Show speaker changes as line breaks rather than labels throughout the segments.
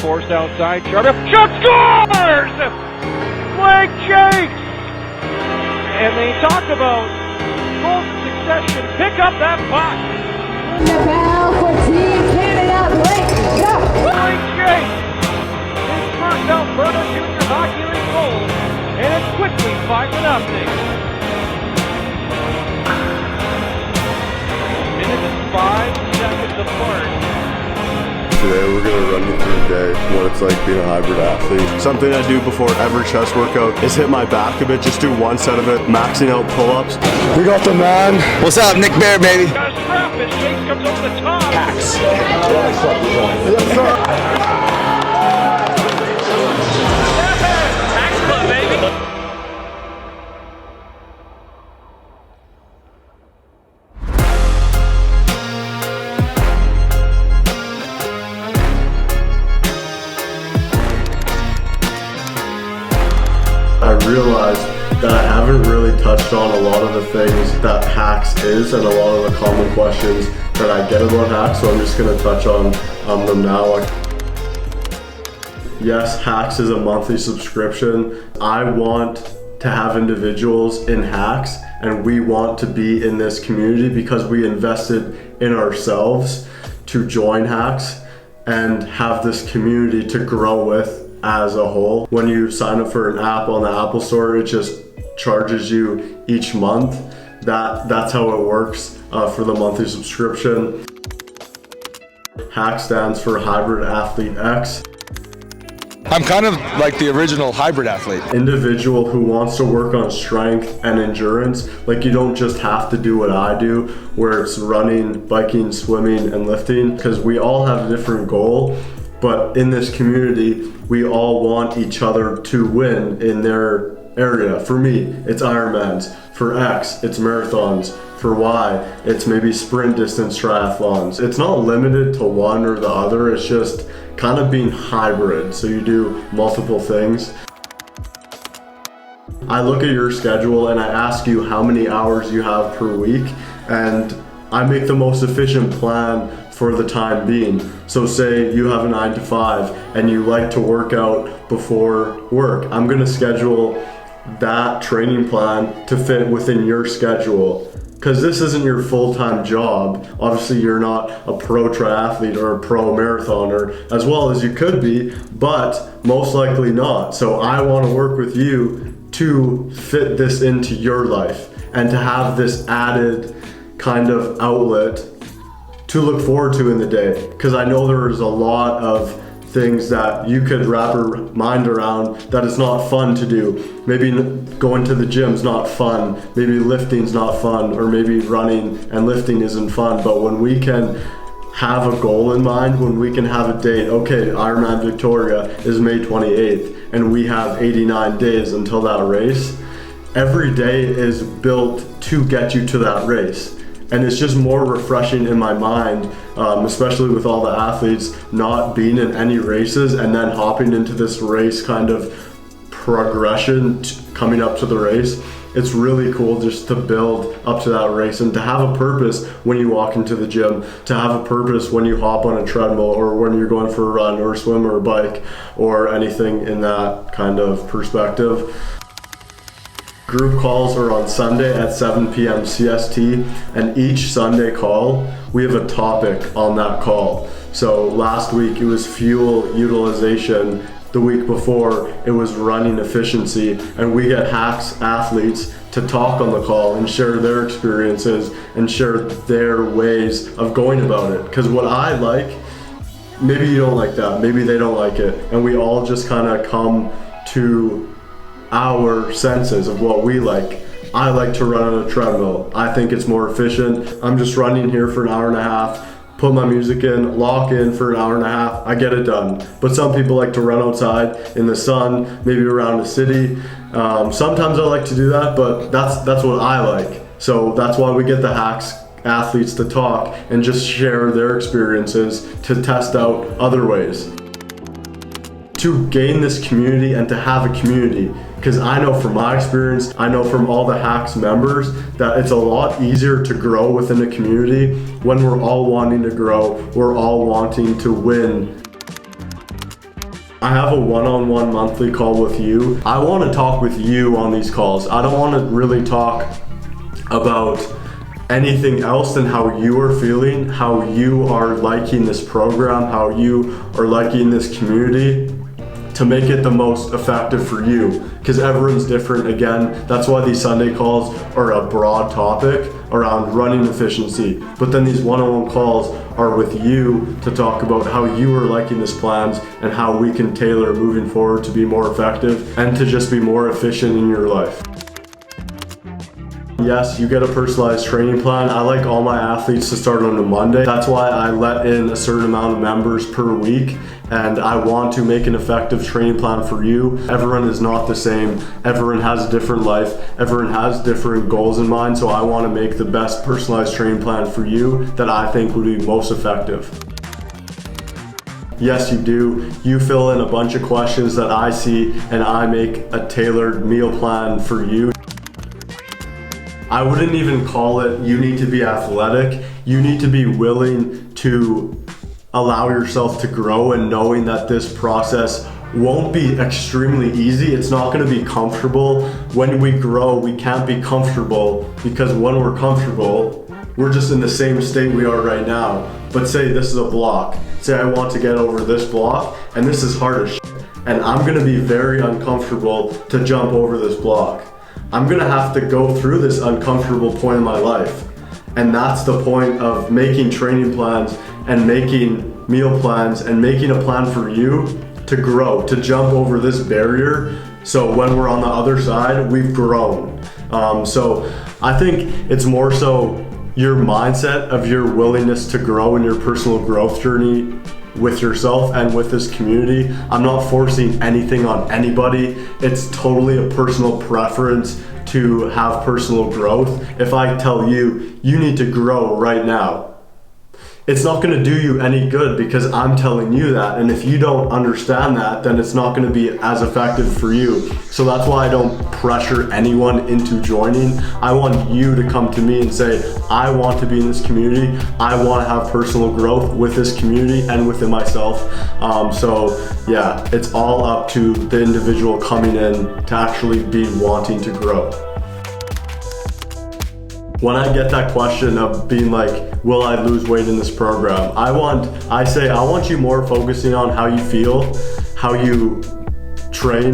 force outside. Sharp shot scores! Leg chase! And they talk about goals in succession. Pick up that puck.
The bell for Team Canada.
Leg chase! His first Alberta Junior Hockey League goal. And it's quickly 5-0. Minute and 5 seconds apart.
Today we're going to run you through the day, what it's like being a hybrid athlete. Something I do before every chest workout is hit my back a bit, just do one set of it, maxing out pull-ups. We got the man.
What's up, Nick Bear, baby?
Got a strap, his chase comes over the top.
Hacks.
Yes, sir.
Hacks Club, baby.
I realized that I haven't really touched on a lot of the things that hacks is and a lot of the common questions that I get about hacks, so I'm just going to touch on them now. Yes, hacks is a monthly subscription. I want to have individuals in hacks, and we want to be in this community because we invested in ourselves to join hacks and have this community to grow with as a whole. When you sign up for an app on the Apple Store, it just charges you each month. That's how it works for the monthly subscription. HACK stands for Hybrid Athlete X.
I'm kind of like the original hybrid athlete.
Individual who wants to work on strength and endurance. Like, you don't just have to do what I do, where it's running, biking, swimming, and lifting, because we all have a different goal. But in this community, we all want each other to win in their area. For me, it's Ironmans. For X, it's marathons. For Y, it's maybe sprint distance triathlons. It's not limited to one or the other, it's just kind of being hybrid, so you do multiple things. I look at your schedule and I ask you how many hours you have per week, and I make the most efficient plan for the time being. So say you have a 9 to 5 and you like to work out before work. I'm gonna schedule that training plan to fit within your schedule, because this isn't your full-time job. Obviously you're not a pro triathlete or a pro marathoner, as well as you could be, but most likely not. So I want to work with you to fit this into your life and to have this added kind of outlet to look forward to in the day, because I know there's a lot of things that you could wrap your mind around that is not fun to do. Maybe going to the gym's not fun, maybe lifting's not fun, or maybe running and lifting isn't fun. But when we can have a goal in mind, when we can have a date, okay, Ironman Victoria is May 28th and we have 89 days until that race, every day is built to get you to that race. And it's just more refreshing in my mind, especially with all the athletes not being in any races and then hopping into this race kind of progression coming up to the race. It's really cool just to build up to that race and to have a purpose when you walk into the gym, to have a purpose when you hop on a treadmill or when you're going for a run or a swim or a bike or anything in that kind of perspective. Group calls are on Sunday at 7 p.m. CST, and each Sunday call, we have a topic on that call. So last week it was fuel utilization, the week before it was running efficiency, and we get hacks athletes to talk on the call and share their experiences and share their ways of going about it. Because what I like, maybe you don't like that, maybe they don't like it, and we all just kind of come to our senses of what we like. I like to run on a treadmill. I think it's more efficient. I'm just running here for an hour and a half, put my music in, lock in for an hour and a half, I get it done. But some people like to run outside in the sun, maybe around the city. Sometimes I like to do that, but that's what I like. So that's why we get the hacks athletes to talk and just share their experiences to test out other ways. To gain this community and to have a community, because I know from my experience, I know from all the hacks members that it's a lot easier to grow within a community when we're all wanting to grow, we're all wanting to win. I have a one-on-one monthly call with you. I want to talk with you on these calls. I don't want to really talk about anything else than how you are feeling, how you are liking this program, how you are liking this community, to make it the most effective for you, because everyone's different. Again, that's why these Sunday calls are a broad topic around running efficiency, but then these one-on-one calls are with you to talk about how you are liking this plans and how we can tailor moving forward to be more effective and to just be more efficient in your life. Yes, you get a personalized training plan. I like all my athletes to start on a Monday. That's why I let in a certain amount of members per week, and I want to make an effective training plan for you. Everyone is not the same. Everyone has a different life. Everyone has different goals in mind, so I want to make the best personalized training plan for you that I think would be most effective. Yes, you do. You fill in a bunch of questions that I see, and I make a tailored meal plan for you. I wouldn't even call it you need to be athletic. You need to be willing to allow yourself to grow, and knowing that this process won't be extremely easy. It's not going to be comfortable. When we grow, we can't be comfortable, because when we're comfortable, we're just in the same state we are right now. But say this is a block. Say I want to get over this block, and this is hard as shit, and I'm going to be very uncomfortable to jump over this block. I'm gonna have to go through this uncomfortable point in my life. And that's the point of making training plans and making meal plans and making a plan for you to grow, to jump over this barrier. So when we're on the other side, we've grown. So I think it's more so your mindset of your willingness to grow in your personal growth journey with yourself and with this community. I'm not forcing anything on anybody. It's totally a personal preference to have personal growth. If I tell you, you need to grow right now, it's not going to do you any good, because I'm telling you that. And if you don't understand that, then it's not going to be as effective for you. So that's why I don't pressure anyone into joining. I want you to come to me and say, I want to be in this community. I want to have personal growth with this community and within myself. So yeah, it's all up to the individual coming in to actually be wanting to grow. When I get that question of being like, will I lose weight in this program? I say I want you more focusing on how you feel, how you train,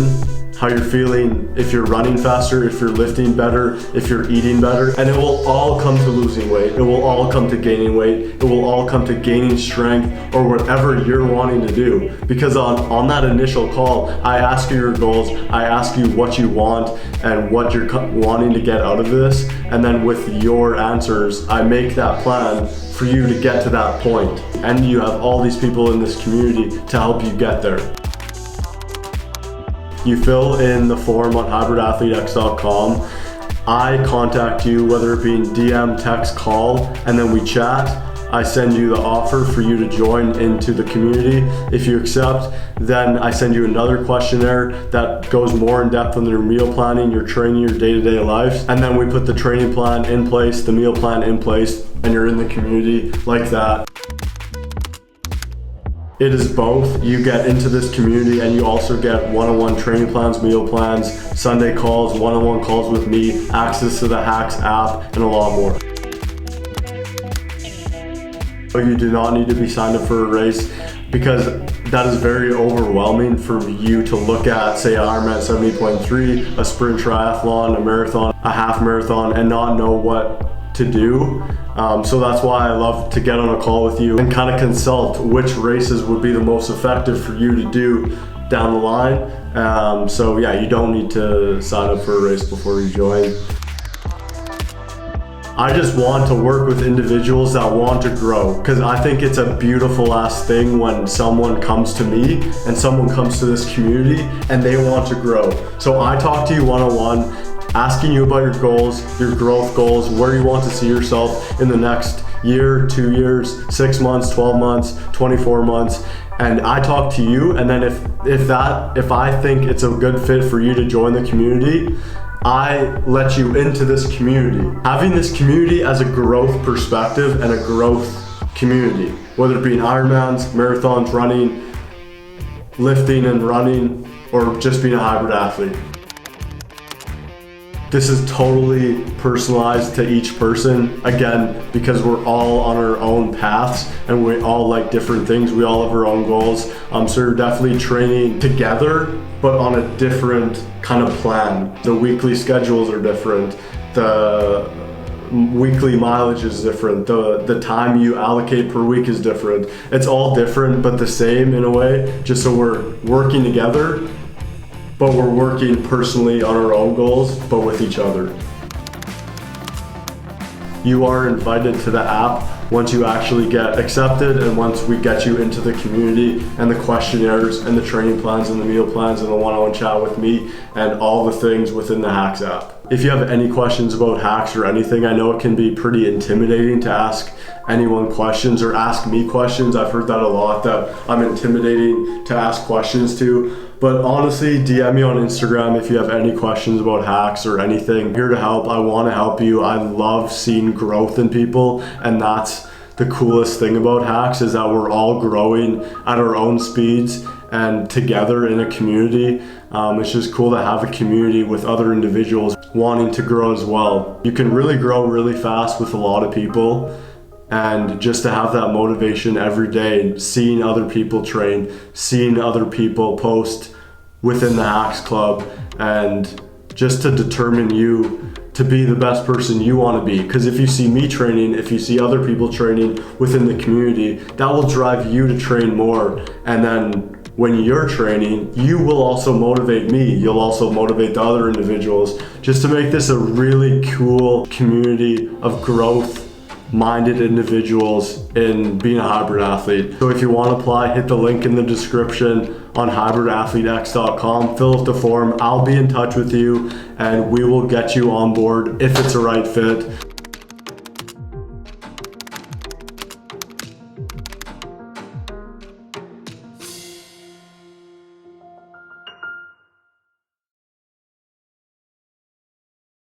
how you're feeling, if you're running faster, if you're lifting better, if you're eating better. And it will all come to losing weight. It will all come to gaining weight. It will all come to gaining strength, or whatever you're wanting to do. Because on that initial call, I ask you your goals, I ask you what you want and what you're wanting to get out of this. And then with your answers, I make that plan for you to get to that point. And you have all these people in this community to help you get there. You fill in the form on hybridathletex.com. I contact you, whether it be in DM, text, call, and then we chat. I send you the offer for you to join into the community. If you accept, then I send you another questionnaire that goes more in depth on your meal planning, your training, your day-to-day life. And then we put the training plan in place, the meal plan in place, and you're in the community like that. It is both. You get into this community and you also get one-on-one training plans, meal plans, Sunday calls, one-on-one calls with me, access to the Hacks app, and a lot more. You do not need to be signed up for a race, because that is very overwhelming for you to look at, say, Ironman 70.3, a sprint triathlon, a marathon, a half marathon, and not know what to do. So that's why I love to get on a call with you and kind of consult which races would be the most effective for you to do down the line. So yeah, you don't need to sign up for a race before you join. I just want to work with individuals that want to grow, because I think it's a beautiful ass thing when someone comes to me and someone comes to this community and they want to grow. So I talk to you one-on-one, asking you about your goals, your growth goals, where you want to see yourself in the next year, 2 years, 6 months, 12 months, 24 months. And I talk to you, and then if I think it's a good fit for you to join the community, I let you into this community. Having this community as a growth perspective and a growth community, whether it be in Ironmans, marathons, running, lifting and running, or just being a hybrid athlete. This is totally personalized to each person, again, because we're all on our own paths and we all like different things. We all have our own goals. So you're definitely training together, but on a different kind of plan. The weekly schedules are different. The weekly mileage is different. The time you allocate per week is different. It's all different, but the same in a way, just so we're working together, but we're working personally on our own goals, but with each other. You are invited to the app once you actually get accepted and once we get you into the community and the questionnaires and the training plans and the meal plans and the one-on-one chat with me and all the things within the Hacks app. If you have any questions about Hacks or anything, I know it can be pretty intimidating to ask anyone questions or ask me questions. I've heard that a lot, that I'm intimidating to ask questions to. But honestly, DM me on Instagram if you have any questions about Hacks or anything. I'm here to help. I want to help you. I love seeing growth in people, and that's the coolest thing about Hacks, is that we're all growing at our own speeds and together in a community. It's just cool to have a community with other individuals wanting to grow as well. You can really grow really fast with a lot of people. And just to have that motivation every day, seeing other people train, seeing other people post within the Hacks Club, and just to determine you to be the best person you want to be. Because if you see me training, if you see other people training within the community, that will drive you to train more. And then when you're training, you will also motivate me. You'll also motivate the other individuals, just to make this a really cool community of growth-minded individuals in being a hybrid athlete. So if you want to apply, hit the link in the description on hybridathletex.com, fill out the form. I'll be in touch with you and we will get you on board if it's a right fit.